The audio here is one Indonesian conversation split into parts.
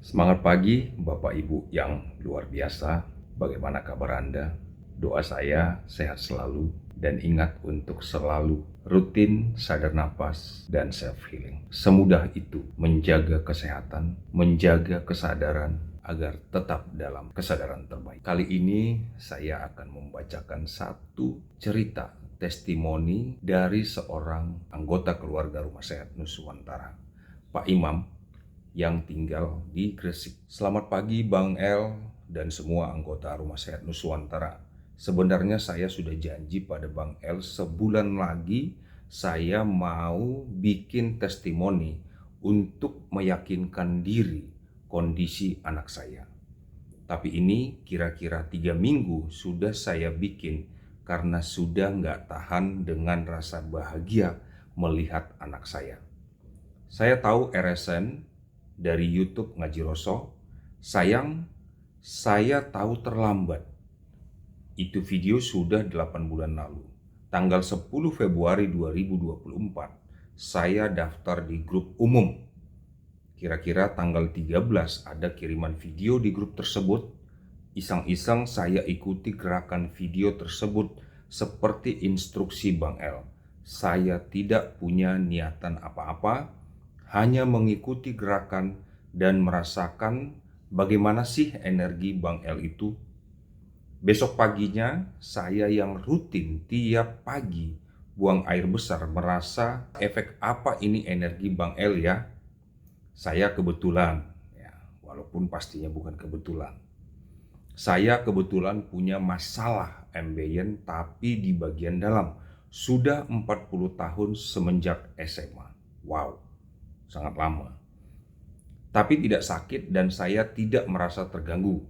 Semangat pagi Bapak Ibu yang luar biasa. Bagaimana kabar Anda? Doa saya sehat selalu dan ingat untuk selalu rutin sadar napas dan self healing. Semudah itu menjaga kesehatan, menjaga kesadaran agar tetap dalam kesadaran terbaik. Kali ini saya akan membacakan satu cerita testimoni dari seorang anggota keluarga Rumah Sehat Nuswantara, Pak Imam, yang tinggal di Gresik. Selamat pagi Bang El dan semua anggota Rumah Sehat Nuswantara. Sebenarnya saya sudah janji pada Bang El sebulan lagi saya mau bikin testimoni untuk meyakinkan diri kondisi anak saya. Tapi ini kira-kira 3 minggu sudah saya bikin karena sudah nggak tahan dengan rasa bahagia melihat anak saya. Saya tahu RSN dari YouTube Ngaji Roso. Sayang, saya tahu terlambat. Itu video sudah 8 bulan lalu. Tanggal 10 Februari 2024, saya daftar di grup umum. Kira-kira tanggal 13 ada kiriman video di grup tersebut. Iseng-iseng saya ikuti gerakan video tersebut seperti instruksi Bang El. Saya tidak punya niatan apa-apa, hanya mengikuti gerakan dan merasakan bagaimana sih energi Bang El itu. Besok paginya saya yang rutin tiap pagi buang air besar merasa efek apa ini energi Bang El ya. Saya kebetulan, ya, walaupun pastinya bukan kebetulan. Saya kebetulan punya masalah ambeien tapi di bagian dalam. Sudah 40 tahun semenjak SMA. Wow, sangat lama. Tapi tidak sakit dan saya tidak merasa terganggu.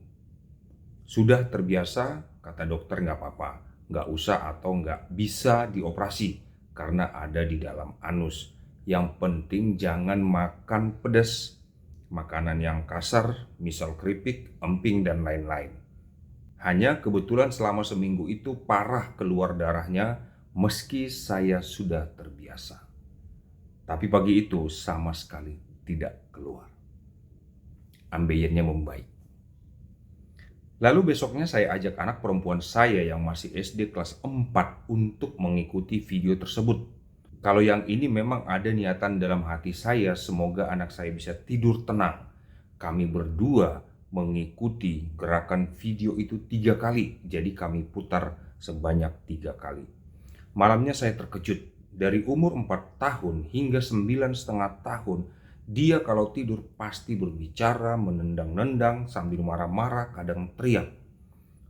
Sudah terbiasa, kata dokter nggak apa-apa, nggak usah atau nggak bisa dioperasi karena ada di dalam anus. Yang penting jangan makan pedas, makanan yang kasar, misal keripik, emping, dan lain-lain. Hanya kebetulan selama seminggu itu parah keluar darahnya meski saya sudah terbiasa. Tapi pagi itu sama sekali tidak keluar. Ambeiennya membaik. Lalu besoknya saya ajak anak perempuan saya yang masih SD kelas 4 untuk mengikuti video tersebut. Kalau yang ini memang ada niatan dalam hati saya, semoga anak saya bisa tidur tenang. Kami berdua mengikuti gerakan video itu 3 kali, jadi kami putar sebanyak 3 kali. Malamnya saya terkejut, dari umur 4 tahun hingga 9,5 tahun, dia kalau tidur pasti berbicara, menendang-nendang, sambil marah-marah, kadang teriak.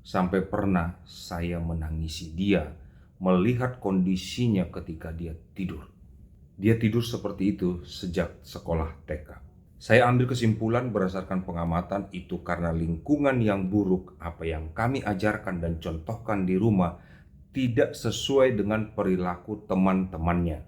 Sampai pernah saya menangisi dia melihat kondisinya ketika dia tidur. Dia tidur seperti itu sejak sekolah TK. Saya ambil kesimpulan berdasarkan pengamatan itu karena lingkungan yang buruk, apa yang kami ajarkan dan contohkan di rumah tidak sesuai dengan perilaku teman-temannya.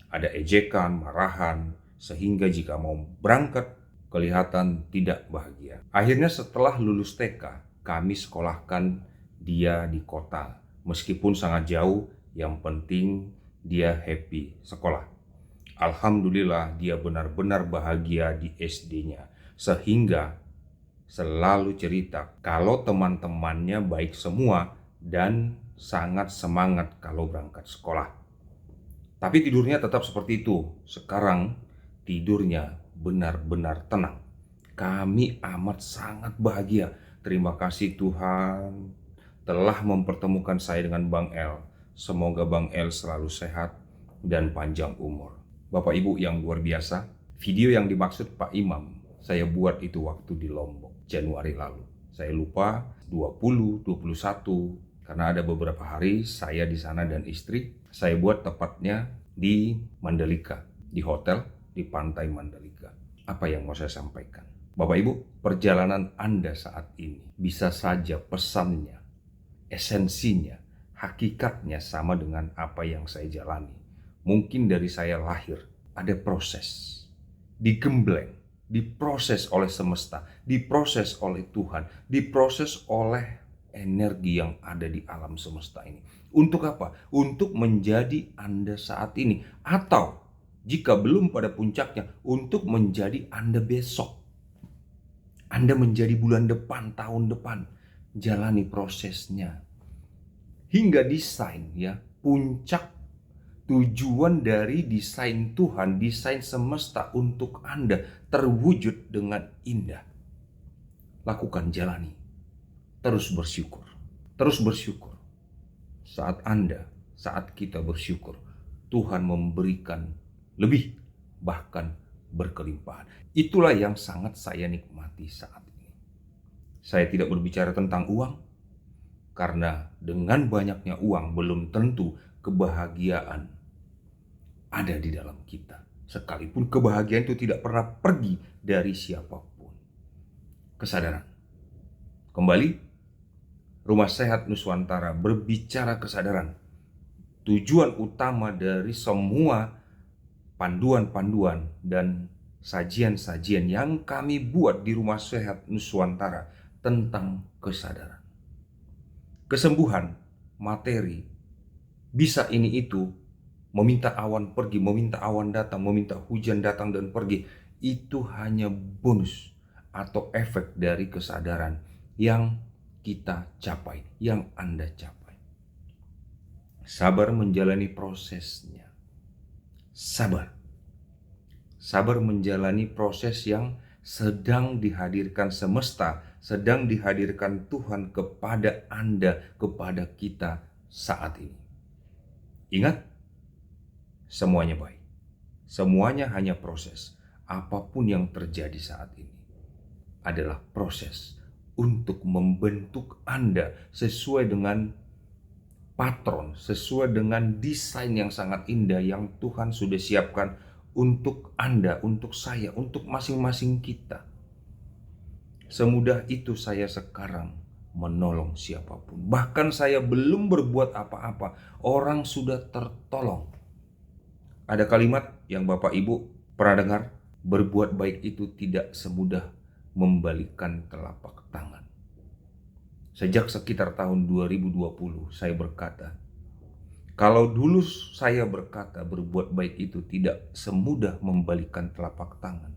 Ada ejekan, marahan, sehingga jika mau berangkat kelihatan tidak bahagia. Akhirnya setelah lulus TK, kami sekolahkan dia di kota. Meskipun sangat jauh, yang penting dia happy sekolah. Alhamdulillah dia benar-benar bahagia di SD-nya. Sehingga selalu cerita kalau teman-temannya baik semua dan sangat semangat kalau berangkat sekolah. Tapi tidurnya tetap seperti itu. Sekarang tidurnya benar-benar tenang. Kami amat sangat bahagia. Terima kasih Tuhan telah mempertemukan saya dengan Bang El. Semoga Bang El selalu sehat dan panjang umur. Bapak Ibu yang luar biasa, video yang dimaksud Pak Imam saya buat itu waktu di Lombok, Januari lalu. Saya lupa 20, 21, karena ada beberapa hari saya di sana dan istri. Saya buat tepatnya di Mandalika, di hotel di pantai Mandalika. Apa yang mau saya sampaikan? Bapak Ibu, perjalanan Anda saat ini bisa saja pesannya, esensinya, hakikatnya sama dengan apa yang saya jalani. Mungkin dari saya lahir ada proses, digembleng, diproses oleh semesta, diproses oleh Tuhan, diproses oleh energi yang ada di alam semesta ini. Untuk apa? Untuk menjadi Anda saat ini, atau jika belum pada puncaknya, untuk menjadi Anda besok. Anda menjadi bulan depan, tahun depan. Jalani prosesnya. Hingga desain ya, puncak tujuan dari desain Tuhan, desain semesta untuk Anda terwujud dengan indah. Lakukan, jalani. Terus bersyukur. Terus bersyukur. Saat kita bersyukur, Tuhan memberikan lebih, bahkan berkelimpahan. Itulah yang sangat saya nikmati saat ini. Saya tidak berbicara tentang uang, karena dengan banyaknya uang belum tentu kebahagiaan ada di dalam kita. Sekalipun kebahagiaan itu tidak pernah pergi dari siapapun. Kesadaran. Kembali, Rumah Sehat Nuswantara berbicara kesadaran. Tujuan utama dari semua panduan-panduan dan sajian-sajian yang kami buat di Rumah Sehat Nuswantara tentang kesadaran. Kesembuhan, materi, bisa ini itu, meminta awan pergi, meminta awan datang, meminta hujan datang dan pergi. Itu hanya bonus atau efek dari kesadaran yang kita capai, yang Anda capai. Sabar menjalani prosesnya. Sabar menjalani proses yang sedang dihadirkan semesta, sedang dihadirkan Tuhan kepada Anda, kepada kita saat ini. Ingat, semuanya baik. Semuanya hanya proses. Apapun yang terjadi saat ini adalah proses untuk membentuk Anda sesuai dengan patron, sesuai dengan desain yang sangat indah yang Tuhan sudah siapkan untuk Anda, untuk saya, untuk masing-masing kita. Semudah itu saya sekarang menolong siapapun. Bahkan saya belum berbuat apa-apa, orang sudah tertolong. Ada kalimat yang Bapak Ibu pernah dengar, berbuat baik itu tidak semudah membalikkan telapak tangan. Sejak sekitar tahun 2020 saya berkata, kalau dulu saya berkata berbuat baik itu tidak semudah membalikkan telapak tangan.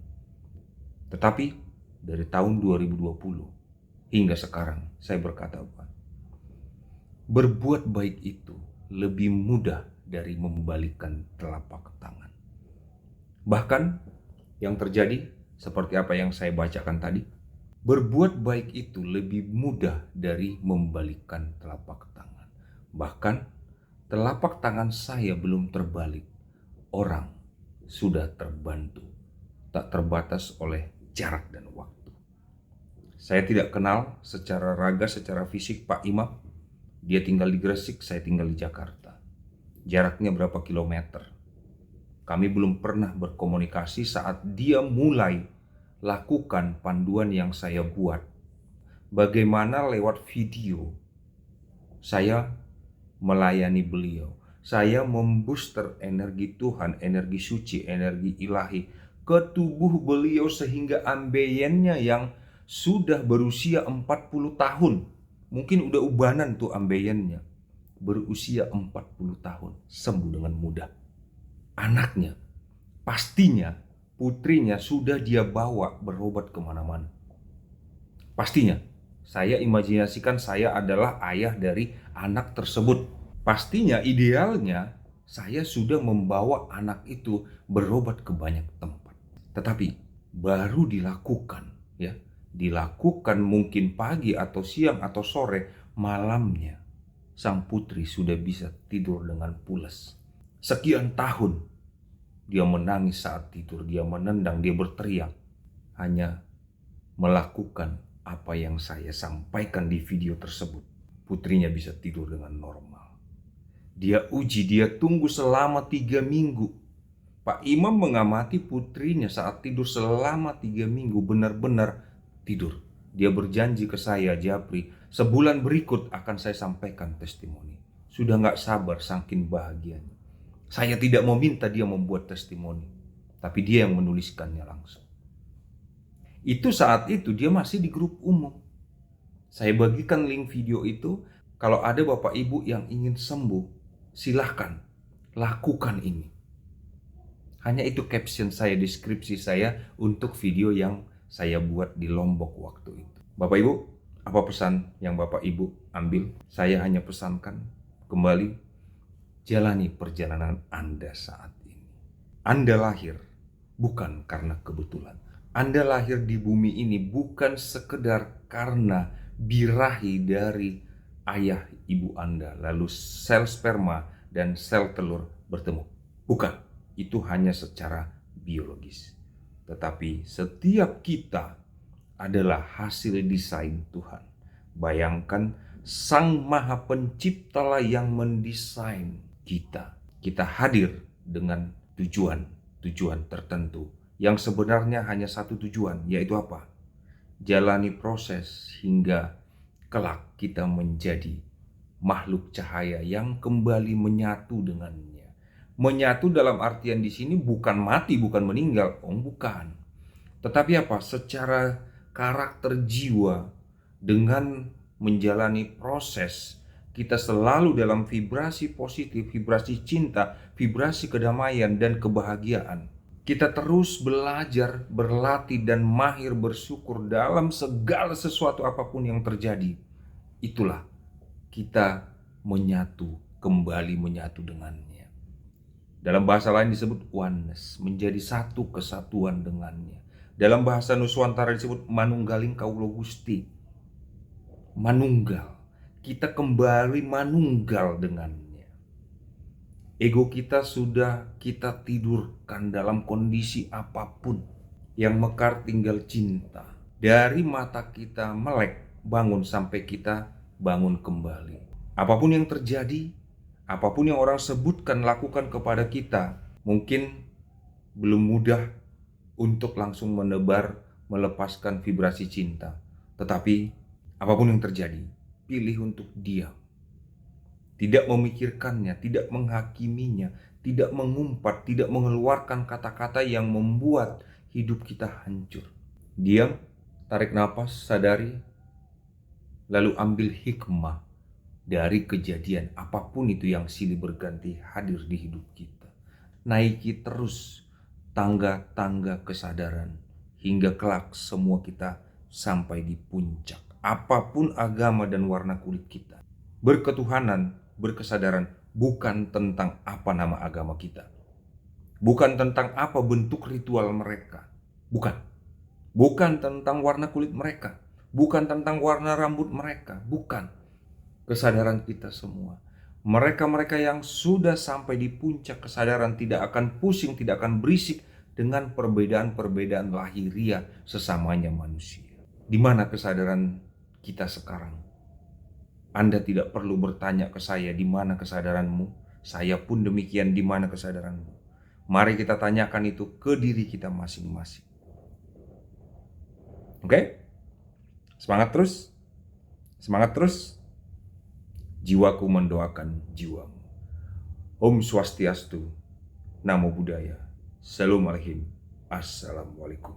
Tetapi dari tahun 2020 hingga sekarang saya berkata apa? Berbuat baik itu lebih mudah dari membalikkan telapak tangan. Bahkan yang terjadi seperti apa yang saya bacakan tadi, berbuat baik itu lebih mudah dari membalikkan telapak tangan. Bahkan telapak tangan saya belum terbalik, orang sudah terbantu, tak terbatas oleh jarak dan waktu. Saya tidak kenal secara raga, secara fisik Pak Imam. Dia tinggal di Gresik, saya tinggal di Jakarta. Jaraknya berapa kilometer? Kami belum pernah berkomunikasi saat dia mulai lakukan panduan yang saya buat. Bagaimana lewat video saya melayani beliau. Saya membooster energi Tuhan, energi suci, energi ilahi ke tubuh beliau sehingga ambeyennya yang sudah berusia 40 tahun. Mungkin udah ubanan tuh ambeyennya. Berusia 40 tahun, sembuh dengan mudah. Anaknya, pastinya putrinya sudah dia bawa berobat kemana-mana. Pastinya, saya imajinasikan saya adalah ayah dari anak tersebut. Pastinya, idealnya saya sudah membawa anak itu berobat ke banyak tempat. Tetapi baru dilakukan, ya, dilakukan mungkin pagi atau siang atau sore, malamnya sang putri sudah bisa tidur dengan pulas. Sekian tahun dia menangis saat tidur, dia menendang, dia berteriak. Hanya melakukan apa yang saya sampaikan di video tersebut, putrinya bisa tidur dengan normal. Dia uji, dia tunggu selama 3 minggu. Pak Imam mengamati putrinya saat tidur selama 3 minggu, benar-benar tidur. Dia berjanji ke saya, Japri, sebulan berikut akan saya sampaikan testimoni. Sudah gak sabar saking bahagianya. Saya tidak meminta dia membuat testimoni, tapi dia yang menuliskannya langsung. Itu saat itu dia masih di grup umum. Saya bagikan link video itu. Kalau ada Bapak Ibu yang ingin sembuh, silahkan lakukan ini. Hanya itu caption saya, deskripsi saya untuk video yang saya buat di Lombok waktu itu. Bapak Ibu, apa pesan yang Bapak Ibu ambil? Saya hanya pesankan kembali, jalani perjalanan Anda saat ini. Anda lahir bukan karena kebetulan. Anda lahir di bumi ini bukan sekedar karena birahi dari ayah ibu Anda, lalu sel sperma dan sel telur bertemu. Bukan, itu hanya secara biologis. Tetapi setiap kita adalah hasil desain Tuhan. Bayangkan, Sang Maha Penciptalah yang mendesain kita. Kita hadir dengan tujuan tertentu yang sebenarnya hanya satu tujuan, yaitu apa? Jalani proses hingga kelak kita menjadi makhluk cahaya yang kembali menyatu dengannya. Menyatu dalam artian di sini bukan mati, bukan meninggal, bukan. Tetapi apa? Secara karakter jiwa, dengan menjalani proses, kita selalu dalam vibrasi positif, vibrasi cinta, vibrasi kedamaian dan kebahagiaan. Kita terus belajar, berlatih, dan mahir bersyukur dalam segala sesuatu apapun yang terjadi. Itulah kita menyatu, kembali menyatu dengannya. Dalam bahasa lain disebut oneness, menjadi satu kesatuan dengannya. Dalam bahasa Nuswantara disebut manunggaling kaulo Gusti. Manunggal, kita kembali manunggal dengannya. Ego kita sudah kita tidurkan dalam kondisi apapun. Yang mekar tinggal cinta. Dari mata kita melek, bangun sampai kita bangun kembali. Apapun yang terjadi, apapun yang orang sebutkan, lakukan kepada kita, mungkin belum mudah untuk langsung menebar, melepaskan vibrasi cinta. Tetapi apapun yang terjadi, pilih untuk diam. Tidak memikirkannya, tidak menghakiminya, tidak mengumpat, tidak mengeluarkan kata-kata yang membuat hidup kita hancur. Diam, tarik napas, sadari, lalu ambil hikmah dari kejadian apapun itu yang silih berganti hadir di hidup kita. Naiki terus tangga-tangga kesadaran hingga kelak semua kita sampai di puncak. Apapun agama dan warna kulit kita, berketuhanan, berkesadaran bukan tentang apa nama agama kita, bukan tentang apa bentuk ritual mereka, bukan tentang warna kulit mereka, bukan tentang warna rambut mereka, bukan. Kesadaran kita semua, mereka-mereka yang sudah sampai di puncak kesadaran tidak akan pusing, tidak akan berisik dengan perbedaan-perbedaan lahiriah sesamanya manusia. Di mana kesadaran kita sekarang? Anda tidak perlu bertanya ke saya, di mana kesadaranmu? Saya pun demikian, di mana kesadaranmu? Mari kita tanyakan itu ke diri kita masing-masing. Oke? Semangat terus. Semangat terus. Jiwaku mendoakan jiwamu. Om Swastiastu. Namo Buddhaya. Salam alaikum. Assalamualaikum.